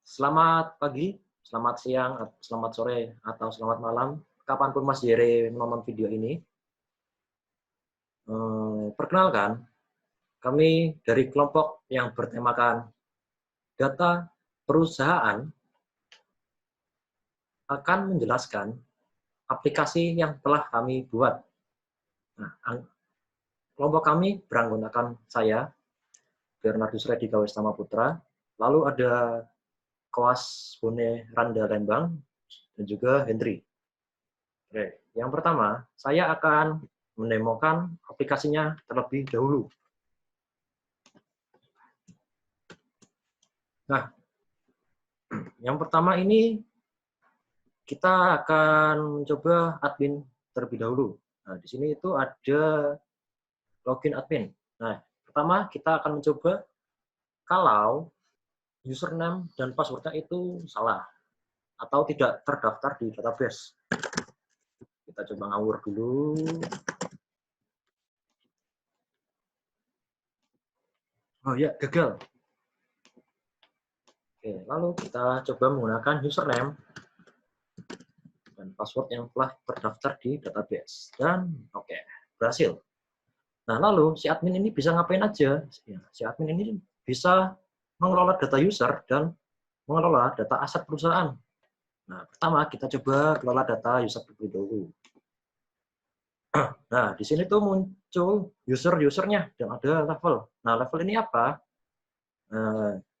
Selamat pagi, selamat siang, selamat sore, atau selamat malam, kapanpun Mas Jere menonton video ini. Perkenalkan, kami dari kelompok yang bertemakan data perusahaan akan menjelaskan aplikasi yang telah kami buat. Nah, kelompok kami beranggotakan saya, Bernardus Redi Gawestama Putra, lalu ada Koas Bone Randa Lembang, dan juga Hendri. Oke, yang pertama, saya akan mendemokan aplikasinya terlebih dahulu. Nah, yang pertama ini kita akan mencoba admin terlebih dahulu. Nah, di sini itu ada login admin. Nah, pertama kita akan mencoba kalau username dan passwordnya itu salah atau tidak terdaftar di database. Kita coba ngawur dulu. Oh ya, gagal. Oke, lalu kita coba menggunakan username dan password yang telah terdaftar di database. Dan oke, berhasil. Nah, lalu si admin ini bisa ngapain aja? Si admin ini bisa mengelola data user dan mengelola data aset perusahaan. Nah, pertama kita coba kelola data user terlebih dahulu. Nah, di sini tuh muncul user-usernya dan ada level. Nah, level ini apa?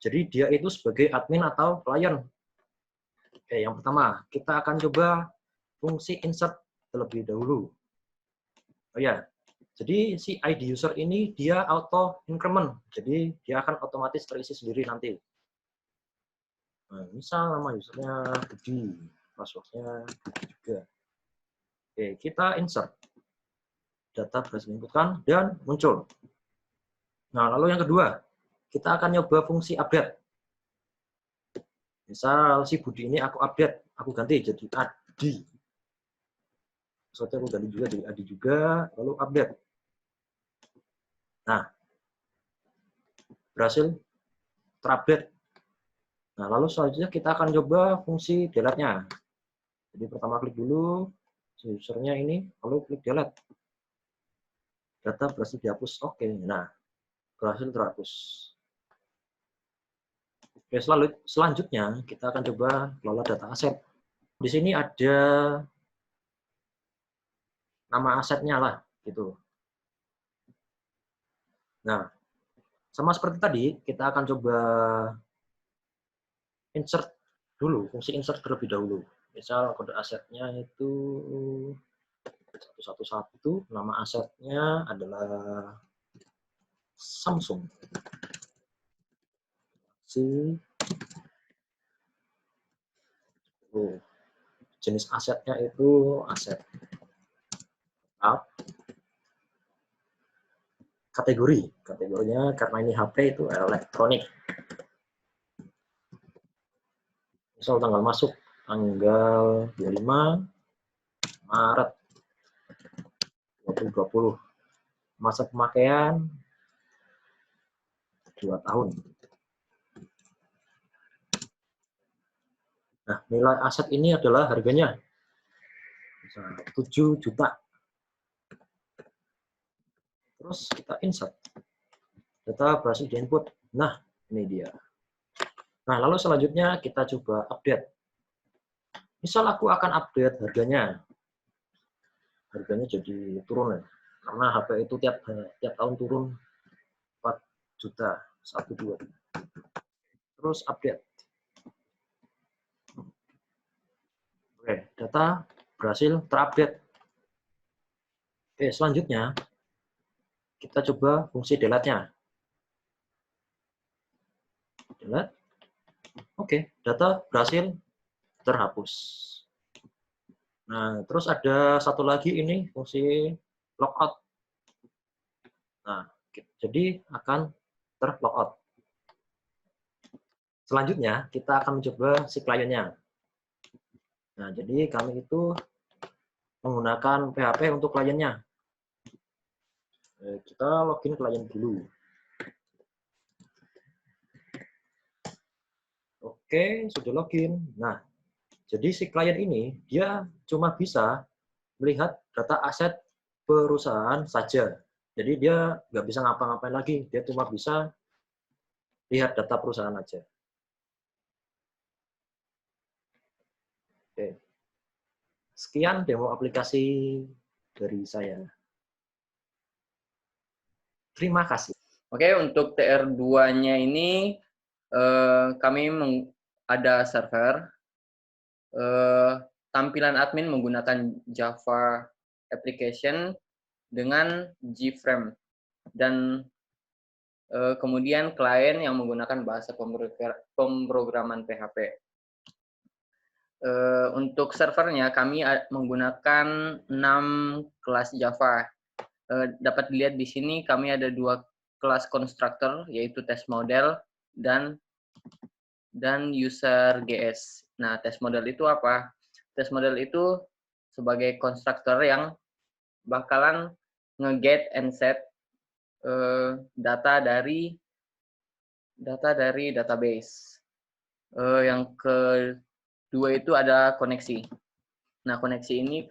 Jadi dia itu sebagai admin atau klien. Oke, yang pertama kita akan coba fungsi insert terlebih dahulu. Oh ya, jadi si ID user ini dia auto increment, jadi dia akan otomatis terisi sendiri nanti. Nah, misal nama usernya Budi, passwordnya Budi juga. Oke, kita insert. Data berhasil diinputkan dan muncul. Nah, lalu yang kedua, kita akan nyoba fungsi update. Misal si Budi ini aku update, aku ganti jadi Adi. Passwordnya aku ganti juga jadi Adi juga, lalu update. Nah, berhasil terupdate. Nah, lalu selanjutnya kita akan coba fungsi delete-nya. Jadi pertama klik dulu usernya ini, lalu klik delete. Data berhasil dihapus. Oke, nah berhasil terhapus. Oke, selanjutnya kita akan coba kelola data aset. Di sini ada nama asetnya lah, gitu. Nah, sama seperti tadi, kita akan coba insert dulu, fungsi insert terlebih dahulu. Misal kode asetnya itu 111, nama asetnya adalah Samsung. Jenis asetnya itu aset up. Kategorinya karena ini HP itu elektronik. Misal tanggal masuk tanggal 25 Maret 2020. Masa pemakaian 2 tahun. Nah, nilai aset ini adalah harganya 7 juta. Terus kita insert. Data berhasil diinput. Nah, ini dia. Nah, lalu selanjutnya kita coba update. Misal aku akan update harganya. Harganya jadi turun ya. Karena HP itu tiap tahun turun 4 juta, 1, 2. Terus update. Oke, data berhasil terupdate. Oke, selanjutnya kita coba fungsi delete-nya. Delete. Oke, data berhasil terhapus. Nah, terus ada satu lagi ini fungsi logout. Nah, jadi akan terlogout. Selanjutnya kita akan mencoba si kliennya. Nah, jadi kami itu menggunakan PHP untuk kliennya. Kita login klien dulu. Oke, sudah login. Nah, jadi si klien ini dia cuma bisa melihat data aset perusahaan saja. Jadi dia nggak bisa ngapa-ngapain lagi. Dia cuma bisa lihat data perusahaan aja. Oke. Sekian demo aplikasi dari saya. Terima kasih. Oke, untuk TR2-nya ini kami ada server. Tampilan admin menggunakan Java application dengan Gframe dan kemudian klien yang menggunakan bahasa pemrograman PHP. Untuk servernya kami menggunakan 6 kelas Java. Dapat dilihat di sini kami ada 2 kelas constructor, yaitu test model dan user GS. Nah, test model itu apa? Test model itu sebagai konstruktor yang bakalan nge-get and set data dari database. Yang kedua itu ada koneksi. Nah, koneksi ini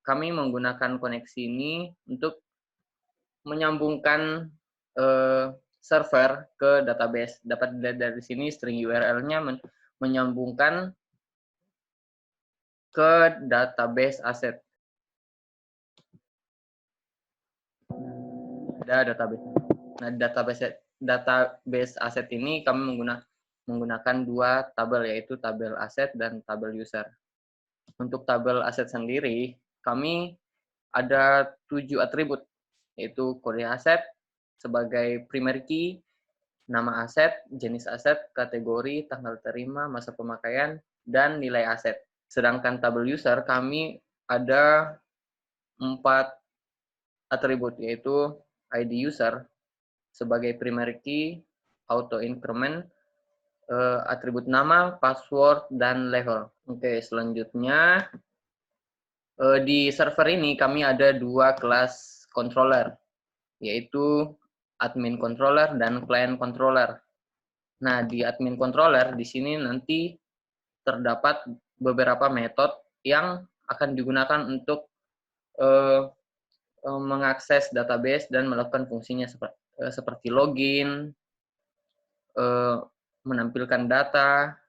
kami menggunakan koneksi ini untuk menyambungkan server ke database. Dapat dilihat dari sini string URL-nya menyambungkan ke database aset. Ada database. Nah, database aset ini kami menggunakan 2 tabel, yaitu tabel aset dan tabel user. Untuk tabel aset sendiri, kami ada 7 atribut, yaitu kode aset sebagai primary key, nama aset, jenis aset, kategori, tanggal terima, masa pemakaian, dan nilai aset. Sedangkan tabel user kami ada 4 atribut, yaitu ID user sebagai primary key, auto increment, atribut nama, password, dan level. Oke, selanjutnya di server ini kami ada 2 kelas controller, yaitu admin controller dan client controller. Nah, di admin controller di sini nanti terdapat beberapa metode yang akan digunakan untuk mengakses database dan melakukan fungsinya seperti login, menampilkan data,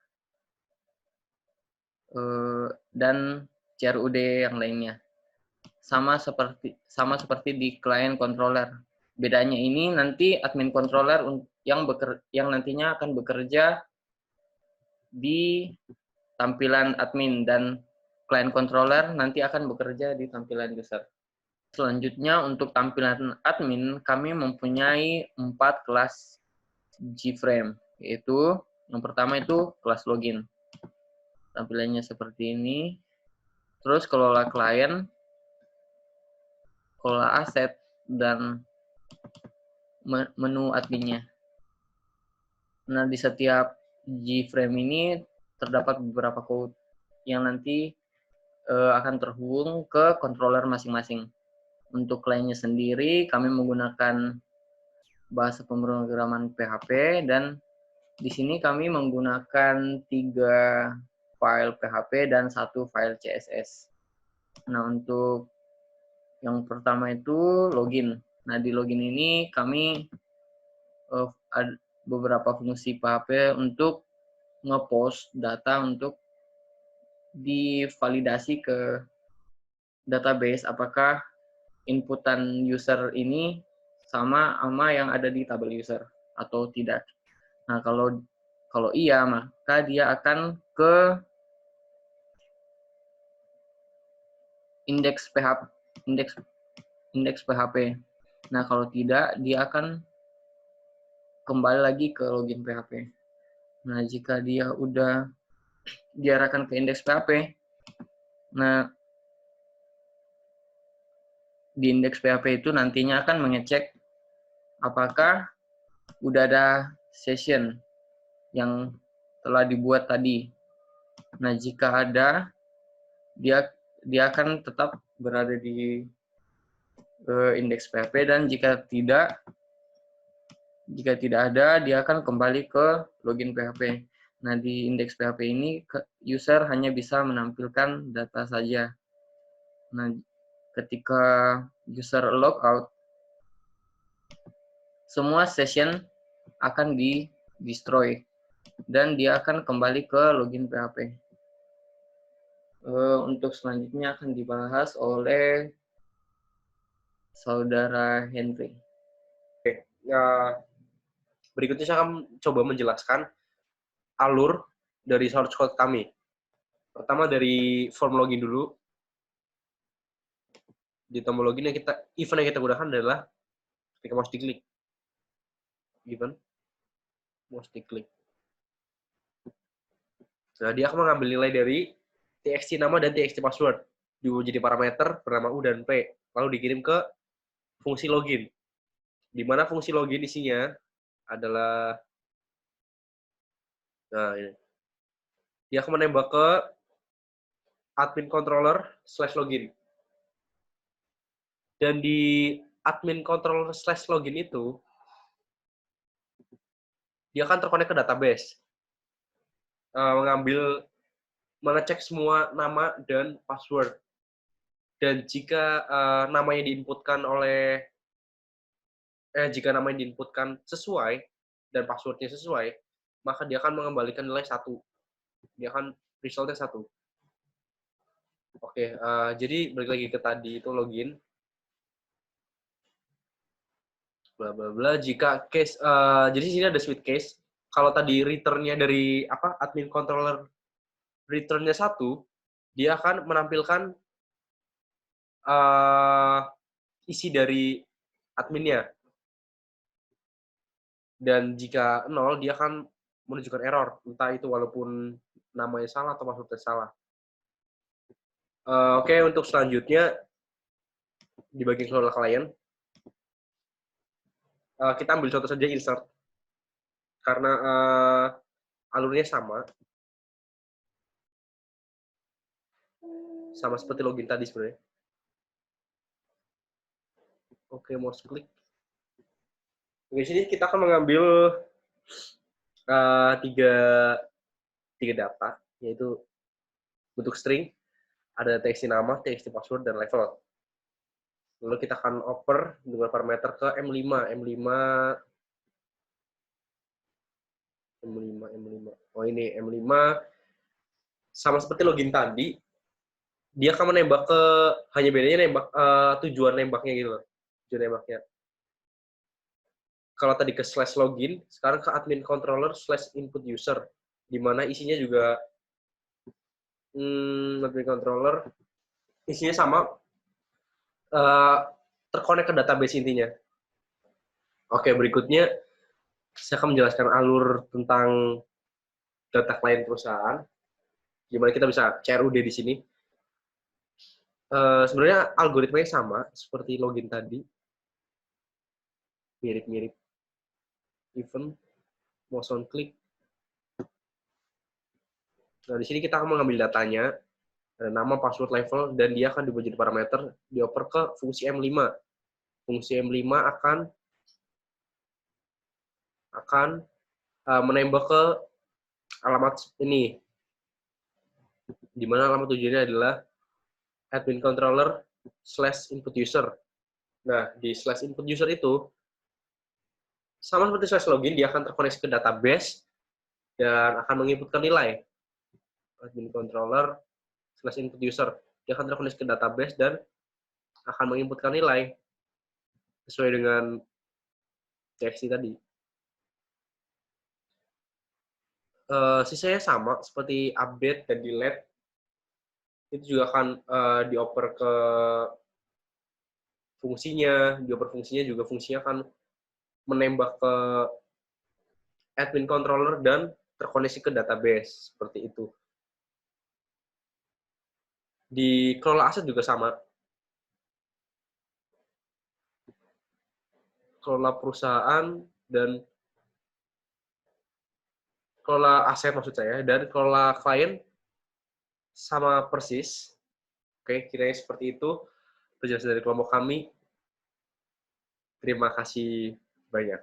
dan CRUD yang lainnya. Sama seperti di client controller. Bedanya ini nanti admin controller yang nantinya akan bekerja di tampilan admin dan client controller nanti akan bekerja di tampilan user. Selanjutnya untuk tampilan admin kami mempunyai 4 kelas Gframe, yaitu yang pertama itu kelas login. Tampilannya seperti ini. Terus kelola klien, kelola aset, dan menu adminnya. Nah, di setiap Gframe ini terdapat beberapa code yang nanti akan terhubung ke controller masing-masing. Untuk kliennya sendiri, kami menggunakan bahasa pemrograman PHP, dan di sini kami menggunakan 3 file PHP dan 1 file CSS. Nah, untuk yang pertama itu login. Nah, di login ini kami ada beberapa fungsi PHP untuk nge-post data untuk divalidasi ke database apakah inputan user ini sama yang ada di tabel user atau tidak. Nah, kalau iya, maka dia akan ke indeks PHP. Nah, kalau tidak, dia akan kembali lagi ke login PHP. Nah, jika dia udah diarahkan ke indeks PHP, nah di indeks PHP itu nantinya akan mengecek apakah udah ada session yang telah dibuat tadi. Nah, jika ada, dia akan tetap berada di indeks PHP, dan jika tidak ada, dia akan kembali ke login PHP. Nah, di indeks PHP ini user hanya bisa menampilkan data saja. Nah, ketika user logout, semua session akan di-destroy dan dia akan kembali ke login PHP. Untuk selanjutnya akan dibahas oleh Saudara Henry. Oke, berikutnya saya akan coba menjelaskan alur dari source code kami. Pertama dari form login dulu. Di tombol login event yang kita gunakan adalah ketika mouse diklik. Event, mouse diklik. Nah, dia akan mengambil nilai dari txt nama dan txt password. Diubah jadi parameter bernama U dan P. Lalu dikirim ke fungsi login. Di mana fungsi login isinya adalah, nah ini. Dia akan menembak ke admin controller /login. Dan di admin controller /login itu, dia akan terkonek ke database. Mengecek semua nama dan password. Dan jika namanya diinputkan sesuai dan passwordnya sesuai, maka dia akan mengembalikan nilai 1. Dia akan resultnya 1. Oke, jadi balik lagi ke tadi itu login. Bla bla bla. Jika case, jadi sini ada switch case. Kalau tadi returnnya dari admin controller returnnya 1, dia akan menampilkan isi dari adminnya. Dan jika 0, dia akan menunjukkan error. Entah itu walaupun namanya salah atau passwordnya salah. Oke, untuk selanjutnya, di bagian kelola klien, kita ambil contoh saja insert. Karena alurnya sama seperti login tadi sebenarnya. Oke, mouse klik. Di sini kita akan mengambil tiga data, yaitu bentuk string, ada txt nama, txt password, dan level. Lalu kita akan oper dengan parameter ke M5. Oh ini M5. Sama seperti login tadi, dia akan menembak ke, hanya bedanya nembak tujuan nembaknya gitu loh. Tujuan nembaknya. Kalau tadi ke /login, sekarang ke admin controller /input user, di mana isinya juga admin controller isinya sama, terkonek ke database intinya. Oke, berikutnya saya akan menjelaskan alur tentang data klien perusahaan. Gimana kita bisa CRUD di sini. Sebenarnya algoritmanya sama seperti login tadi. Mirip-mirip. Event, mouse on click. Nah, di sini kita akan mengambil datanya, ada nama, password, level, dan dia akan diubah jadi parameter, dioper ke fungsi M5. Fungsi M5 akan menembak ke alamat ini, di mana alamat tujuannya adalah admin controller /input user. Nah, di /input user itu, sama seperti /login, dia akan terkoneksi ke database dan akan menginputkan nilai. Admin controller /input user, dia akan terkoneksi ke database dan akan menginputkan nilai sesuai dengan txt tadi. Sisanya sama seperti update dan delete, itu juga akan dioper ke fungsinya, juga fungsinya akan menembak ke admin controller dan terkoneksi ke database, seperti itu. Di kelola aset juga sama. Kelola perusahaan dan kelola aset maksud saya, dan kelola klien sama persis. Oke, kiranya seperti itu penjelasan dari kelompok kami. Terima kasih banyak.